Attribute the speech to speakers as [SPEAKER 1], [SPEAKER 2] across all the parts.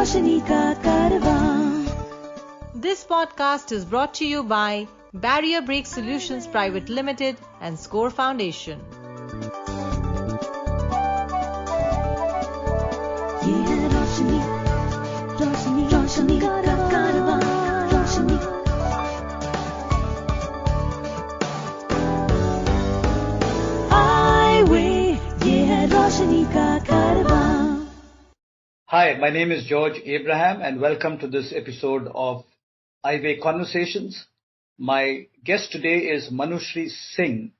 [SPEAKER 1] रोशनी का कारवां।
[SPEAKER 2] This podcast is brought to you by Barrier Break Solutions Private Limited and Score Foundation.
[SPEAKER 1] ये है रोशनी, रोशनी, रोशनी का कारवां, रोशनी। Eyeway, ये है रोशनी का कारवां।
[SPEAKER 3] Hi, my name is George Abraham and welcome to this episode of Eyeway Conversations. My guest today is Manushree Singh.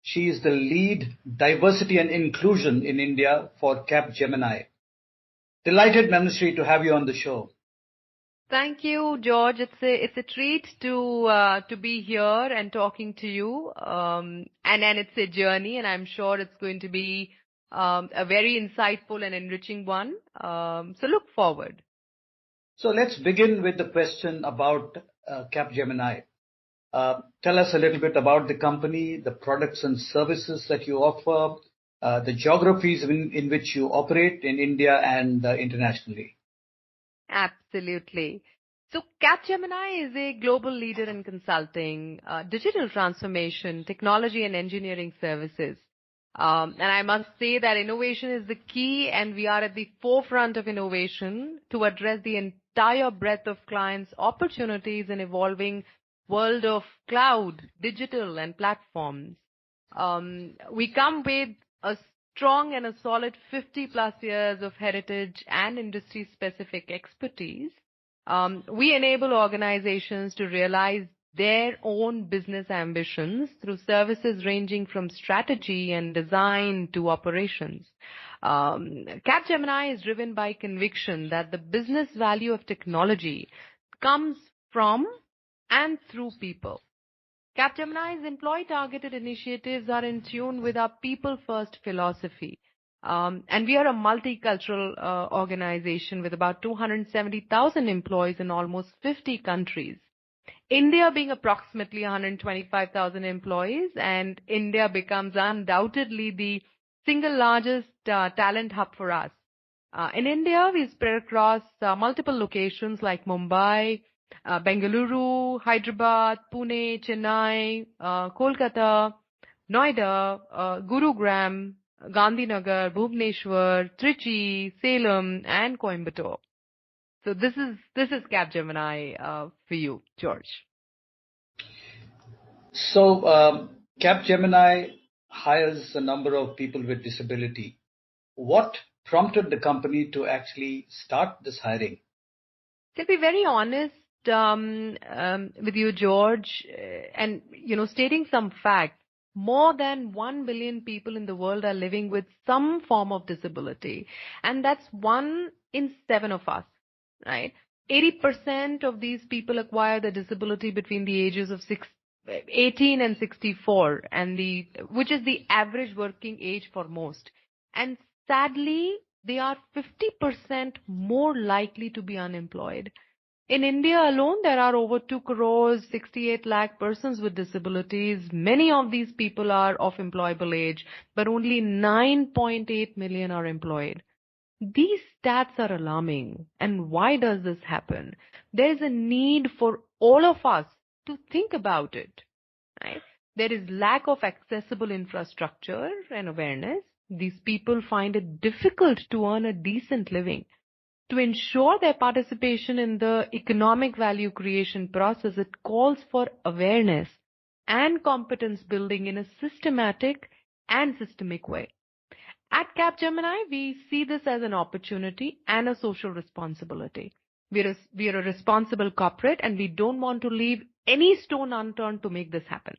[SPEAKER 3] She is the lead diversity and inclusion in India for Capgemini. Delighted, Manushree, to have you on the show.
[SPEAKER 4] Thank you, George. It's a treat to be here and talking to you. And it's a journey, and I'm sure it's going to be a very insightful and enriching one. So look forward.
[SPEAKER 3] So let's begin with the question about Capgemini. Tell us a little bit about the company, the products and services that you offer, the geographies in which you operate in India and internationally.
[SPEAKER 4] Absolutely. So Capgemini is a global leader in consulting, digital transformation, technology and engineering services. And I must say that innovation is the key, and we are at the forefront of innovation to address the entire breadth of clients' opportunities in evolving world of cloud, digital and platforms. We come with a strong and a solid 50 plus years of heritage and industry specific expertise. We enable organizations to realize their own business ambitions through services ranging from strategy and design to operations. Capgemini is driven by conviction that the business value of technology comes from and through people. Capgemini's employee-targeted initiatives are in tune with our people-first philosophy. And we are a multicultural organization with about 270,000 employees in almost 50 countries. India being approximately 125,000 employees, and India becomes undoubtedly the single largest talent hub for us. In India, we spread across multiple locations like Mumbai, Bengaluru, Hyderabad, Pune, Chennai, Kolkata, Noida, Gurugram, Gandhinagar, Bhubaneswar, Trichy, Salem, and Coimbatore. So this is Capgemini for you, George.
[SPEAKER 3] So Capgemini hires a number of people with disability. What prompted the company to actually start this hiring?
[SPEAKER 4] To be very honest with you, George, and stating some facts, more than 1 billion people in the world are living with some form of disability, and that's 1 in 7 of us, right? 80% of these people acquire the disability between the ages of 18 and 64, which is the average working age for most. And sadly, they are 50% more likely to be unemployed. In India alone, there are over 2 crores 68 lakh persons with disabilities. Many of these people are of employable age, but only 9.8 million are employed. These stats are alarming. And why does this happen? There is a need for all of us to think about it, right? There is lack of accessible infrastructure and awareness. These people find it difficult to earn a decent living. To ensure their participation in the economic value creation process, it calls for awareness and competence building in a systematic and systemic way. At Capgemini, we see this as an opportunity and a social responsibility. We are a responsible corporate, and we don't want to leave any stone unturned to make this happen.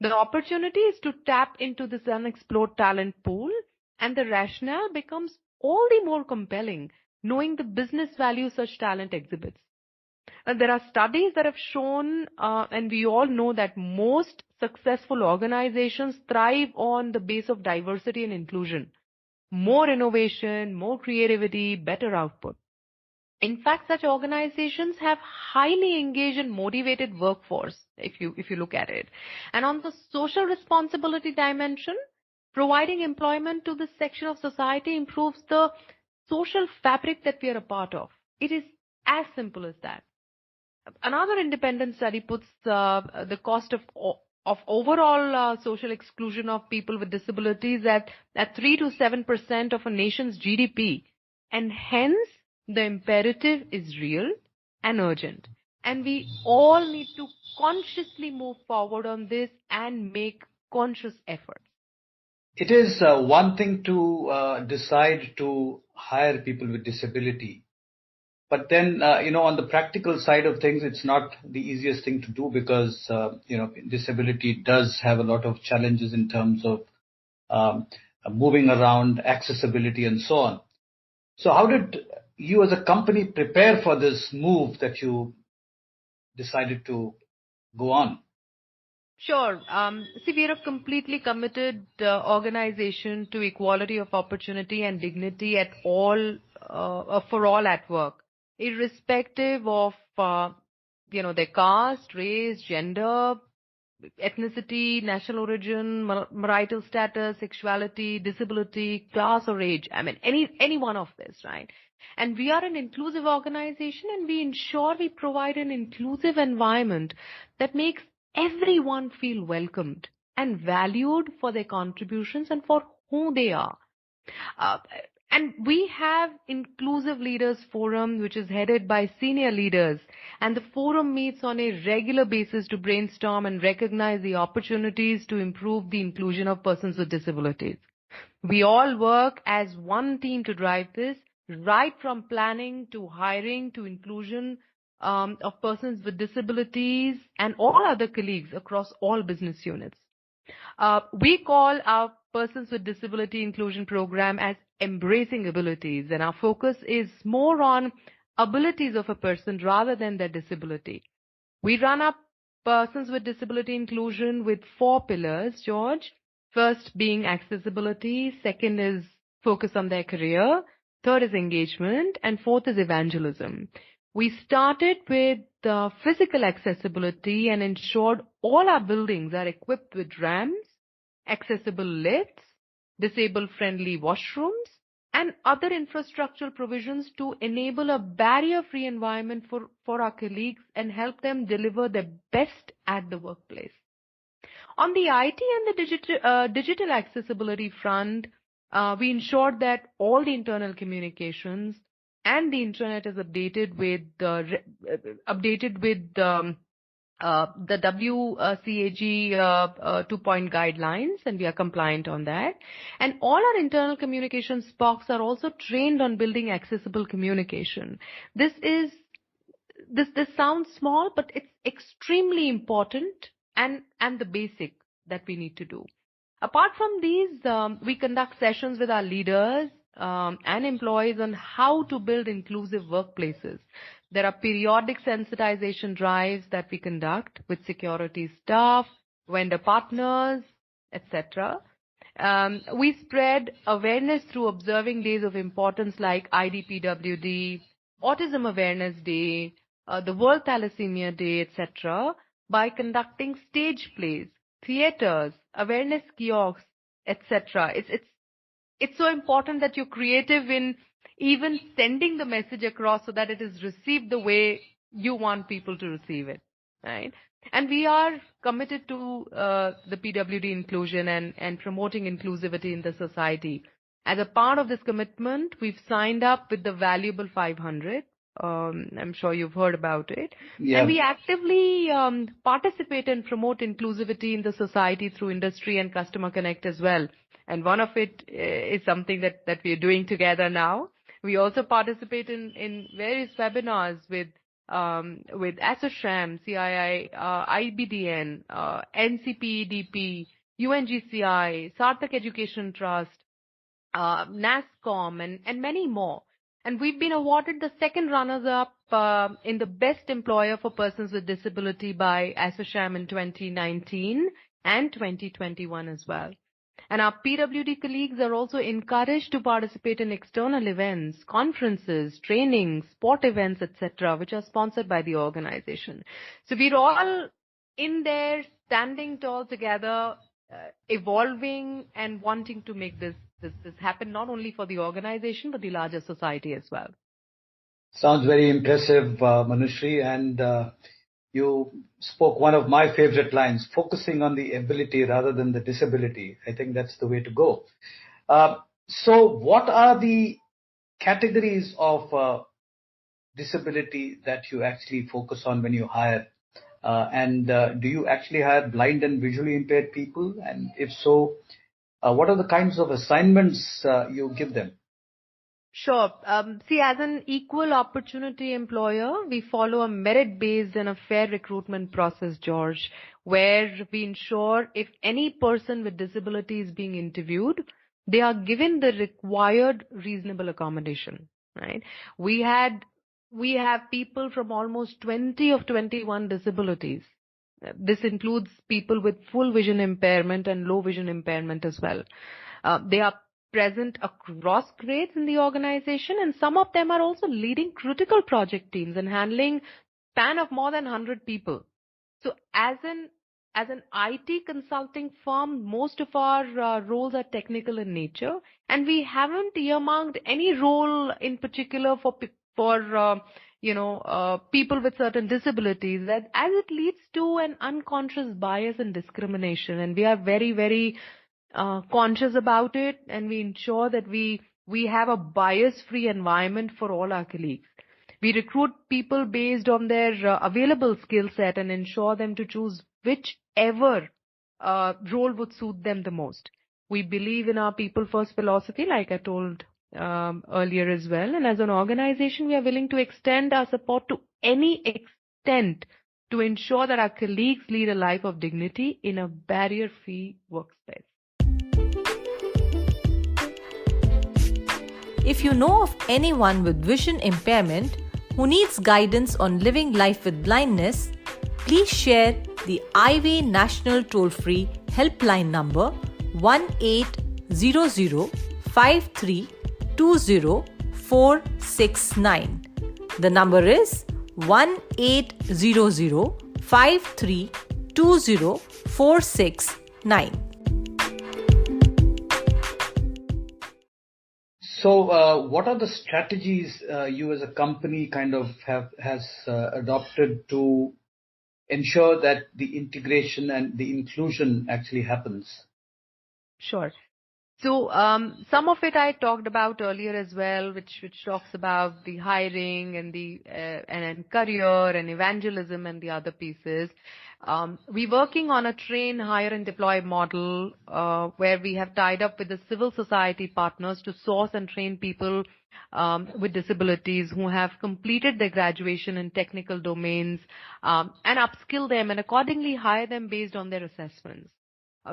[SPEAKER 4] The opportunity is to tap into this unexplored talent pool, and the rationale becomes all the more compelling knowing the business value such talent exhibits. There are studies that have shown, and we all know that most successful organizations thrive on the base of diversity and inclusion. More innovation, more creativity, better output. In fact, such organizations have highly engaged and motivated workforce, if you look at it. And on the social responsibility dimension, providing employment to this section of society improves the social fabric that we are a part of. It is as simple as that. Another independent study puts the cost of overall social exclusion of people with disabilities at 3 to 7% of a nation's GDP. And hence, the imperative is real and urgent. And we all need to consciously move forward on this and make conscious efforts.
[SPEAKER 3] It is one thing to decide to hire people with disability, but then, on the practical side of things, it's not the easiest thing to do because, disability does have a lot of challenges in terms of um, moving around, accessibility, and so on. So how did you as a company prepare for this move that you decided to go on?
[SPEAKER 4] Sure. See, we are a completely committed organization to equality of opportunity and dignity at all, for all at work, irrespective of, their caste, race, gender, ethnicity, national origin, marital status, sexuality, disability, class, or age. I mean, any one of this, right? And we are an inclusive organization, and we ensure we provide an inclusive environment that makes everyone feel welcomed and valued for their contributions and for who they are. Uh, and we have Inclusive Leaders Forum, which is headed by senior leaders. And the forum meets on a regular basis to brainstorm and recognize the opportunities to improve the inclusion of persons with disabilities. We all work as one team to drive this, right from planning to hiring to inclusion of persons with disabilities and all other colleagues across all business units. We call our Persons with Disability Inclusion Program as Embracing Abilities, and our focus is more on abilities of a person rather than their disability. We run up Persons with Disability Inclusion with 4 pillars, George. First being accessibility, second is focus on their career, third is engagement, and fourth is evangelism. We started with physical accessibility and ensured all our buildings are equipped with ramps, accessible lifts, disabled-friendly washrooms, and other infrastructural provisions to enable a barrier-free environment for our colleagues and help them deliver their best at the workplace. On the IT and the digital accessibility front, we ensured that all the internal communications and the internet is updated with the WCAG 2-point guidelines, and we are compliant on that. And all our internal communication spokes are also trained on building accessible communication. This sounds small, but it's extremely important and the basic that we need to do. Apart from these, we conduct sessions with our leaders and employees on how to build inclusive workplaces. There are periodic sensitization drives that we conduct with security staff, vendor partners, etc. We spread awareness through observing days of importance like IDPWD, Autism Awareness Day, the World Thalassemia Day, etc., by conducting stage plays, theaters, awareness kiosks, etc. It's so important that you're creative in even sending the message across so that it is received the way you want people to receive it, right? And we are committed to the PwD inclusion and promoting inclusivity in the society. As a part of this commitment, we've signed up with the Valuable 500. I'm sure you've heard about it.
[SPEAKER 3] Yeah.
[SPEAKER 4] And we actively participate and promote inclusivity in the society through industry and customer connect as well. And one of it is something that we are doing together now. We also participate in various webinars with ASSOCHAM, CII, IBDN, NCPEDP, UNGCI, Sarthak Education Trust, NASCOM, and many more. And we've been awarded the second runners-up in the Best Employer for Persons with Disability by ASSOCHAM in 2019 and 2021 as well. And our PwD colleagues are also encouraged to participate in external events, conferences, trainings, sport events, etc., which are sponsored by the organization. So we're all in there, standing tall together, evolving and wanting to make this happen not only for the organization but the larger society as well.
[SPEAKER 3] Sounds very impressive, Manushree, and you spoke one of my favorite lines, focusing on the ability rather than the disability. I think that's the way to go. So what are the categories of disability that you actually focus on when you hire? And do you actually hire blind and visually impaired people? And if so, what are the kinds of assignments you give them?
[SPEAKER 4] Sure. See, as an equal opportunity employer, we follow a merit-based and a fair recruitment process, George, where we ensure if any person with disability is being interviewed, they are given the required reasonable accommodation, right? We have people from almost 20 of 21 disabilities. This includes people with full vision impairment and low vision impairment as well. They are present across grades in the organization, and some of them are also leading critical project teams and handling span of more than 100 people. So as an IT consulting firm, most of our roles are technical in nature, and we haven't earmarked any role in particular for people with certain disabilities, that as it leads to an unconscious bias and discrimination, and we are very, very conscious about it, and we ensure that we have a bias-free environment for all our colleagues. We recruit people based on their available skill set and ensure them to choose whichever role would suit them the most. We believe in our people-first philosophy, like I told earlier as well. And as an organization, we are willing to extend our support to any extent to ensure that our colleagues lead a life of dignity in a barrier-free workspace.
[SPEAKER 2] If you know of anyone with vision impairment who needs guidance on living life with blindness, please share the Eyeway National Toll-Free Helpline number 1800-5320-469. The number is 1800-5320-469.
[SPEAKER 3] So, what are the strategies you as a company kind of has adopted to ensure that the integration and the inclusion actually happens?
[SPEAKER 4] Sure. So some of it I talked about earlier as well, which talks about the hiring and the and career and evangelism and the other pieces. We're working on a train, hire and deploy model where we have tied up with the civil society partners to source and train people with disabilities who have completed their graduation in technical domains and upskill them and accordingly hire them based on their assessments.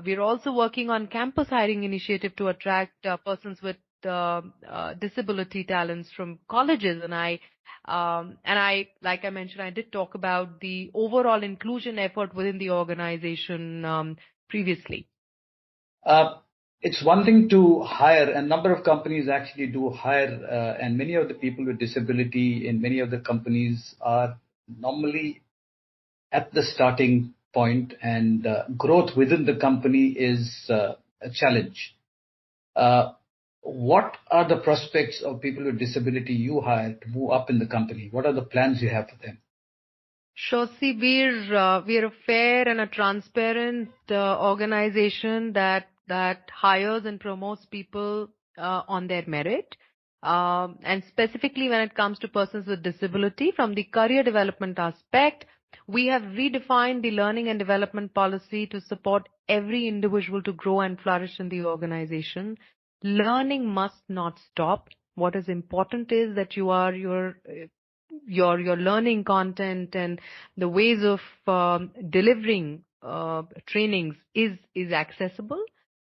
[SPEAKER 4] We're also working on campus hiring initiative to attract persons with disability talents from colleges. And I, like I mentioned, I did talk about the overall inclusion effort within the organization previously.
[SPEAKER 3] It's one thing to hire. A number of companies actually do hire, and many of the people with disability in many of the companies are normally at the starting point, and growth within the company is a challenge. What are the prospects of people with disability you hire to move up in the company? What are the plans you have for them?
[SPEAKER 4] Sure. See, we're a fair and a transparent organization that hires and promotes people on their merit. And specifically when it comes to persons with disability, from the career development aspect, we have redefined the learning and development policy to support every individual to grow and flourish in the organization. Learning must not stop. What is important is that your learning content and the ways of delivering trainings is accessible.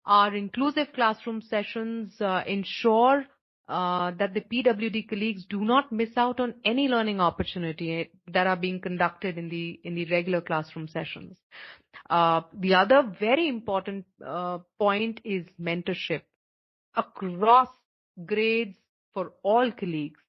[SPEAKER 4] Our inclusive classroom sessions ensure that the PwD colleagues do not miss out on any learning opportunity that are being conducted in the regular classroom sessions. The other very important point is mentorship across grades for all colleagues.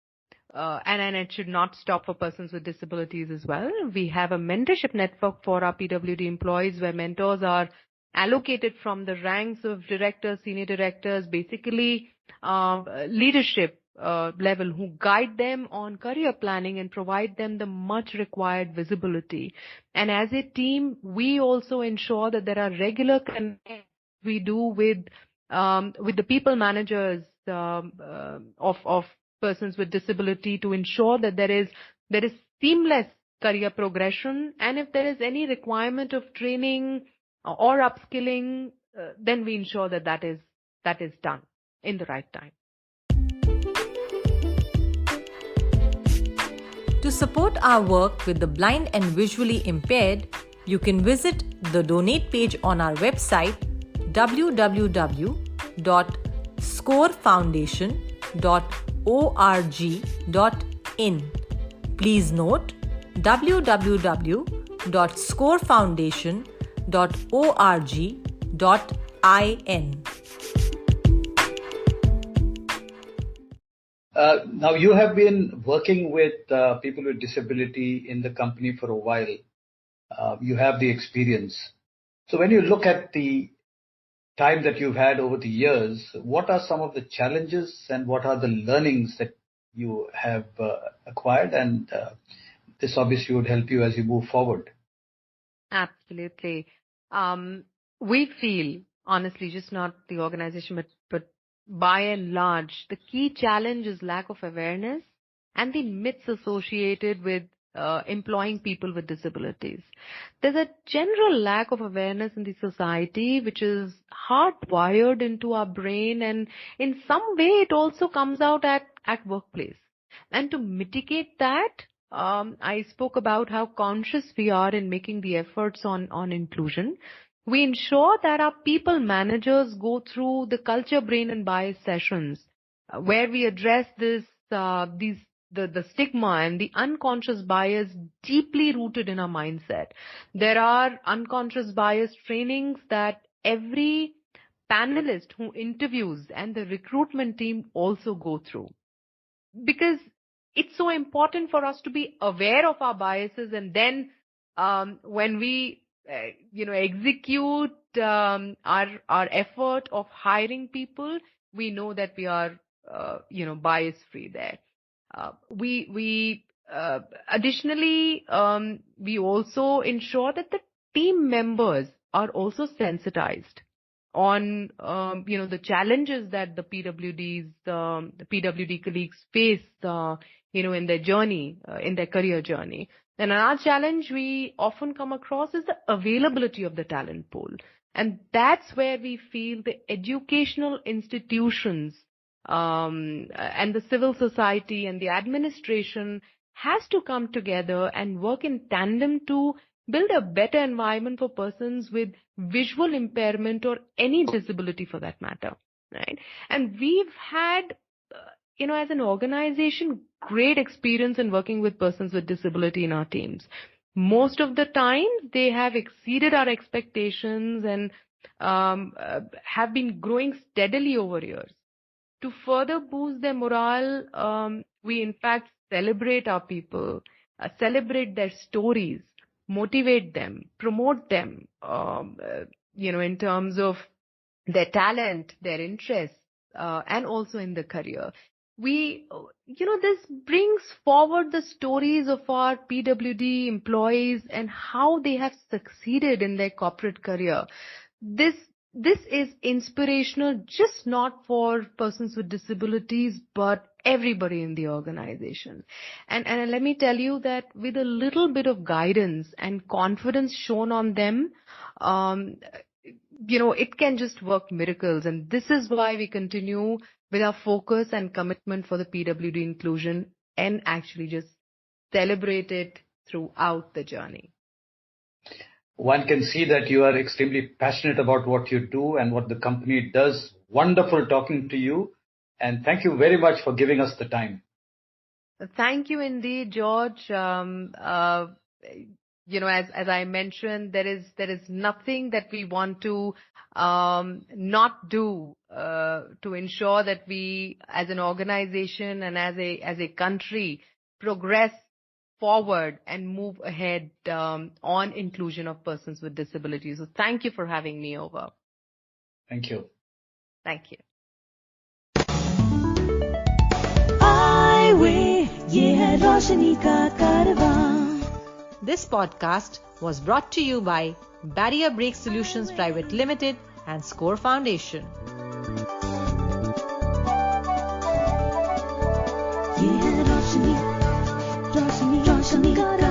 [SPEAKER 4] And it should not stop for persons with disabilities as well. We have a mentorship network for our PwD employees where mentors are allocated from the ranks of directors, senior directors, basically leadership level, who guide them on career planning and provide them the much required visibility. And as a team, we also ensure that there are regular connects we do with the people managers of persons with disability to ensure that there is seamless career progression. And if there is any requirement of training or upskilling, then we ensure that that is done in the right time.
[SPEAKER 2] To support our work with the blind and visually impaired, you can visit the donate page on our website www.scorefoundation.org.in. Please note www.scorefoundation.org.in.
[SPEAKER 3] Now, you have been working with people with disability in the company for a while. You have the experience. So when you look at the time that you've had over the years, what are some of the challenges and what are the learnings that you have acquired? And this obviously would help you as you move forward.
[SPEAKER 4] Absolutely. We feel, honestly, just not the organization, but by and large, the key challenge is lack of awareness and the myths associated with employing people with disabilities. There's a general lack of awareness in the society, which is hardwired into our brain, and in some way it also comes out at workplace. And to mitigate that, I spoke about how conscious we are in making the efforts on inclusion. We ensure that our people managers go through the culture, brain, and bias sessions where we address the stigma and the unconscious bias deeply rooted in our mindset. There are unconscious bias trainings that every panelist who interviews and the recruitment team also go through, because it's so important for us to be aware of our biases, and then when we execute our effort of hiring people, we know that we are bias free there. We additionally we also ensure that the team members are also sensitized on the challenges that the PwDs, the PwD colleagues face in their journey, in their career journey. And our challenge we often come across is the availability of the talent pool. And that's where we feel the educational institutions and the civil society and the administration has to come together and work in tandem to build a better environment for persons with visual impairment or any disability for that matter, right? And we've had, as an organization, great experience in working with persons with disability in our teams. Most of the time, they have exceeded our expectations and have been growing steadily over years. To further boost their morale, we in fact celebrate our people, celebrate their stories, motivate them, promote them, in terms of their talent, their interests, and also in the career. This brings forward the stories of our PwD employees and how they have succeeded in their corporate career. This is inspirational, just not for persons with disabilities, but everybody in the organization. And let me tell you that with a little bit of guidance and confidence shown on them, it can just work miracles. And this is why we continue with our focus and commitment for the PwD inclusion and actually just celebrate it throughout the journey.
[SPEAKER 3] One can see that you are extremely passionate about what you do and what the company does. Wonderful talking to you. And thank you very much for giving us the time.
[SPEAKER 4] Thank you indeed, George. As I mentioned, there is nothing that we want to not do to ensure that we, as an organization and as a country, progress forward and move ahead on inclusion of persons with disabilities. So thank you for having me over.
[SPEAKER 3] Thank you.
[SPEAKER 4] Thank you.
[SPEAKER 1] रोशनी का कारवां।
[SPEAKER 2] This podcast was brought to you by Barrier Break Solutions Private Limited and Score Foundation.
[SPEAKER 1] ये है रोशनी, रोशनी, रोशनी का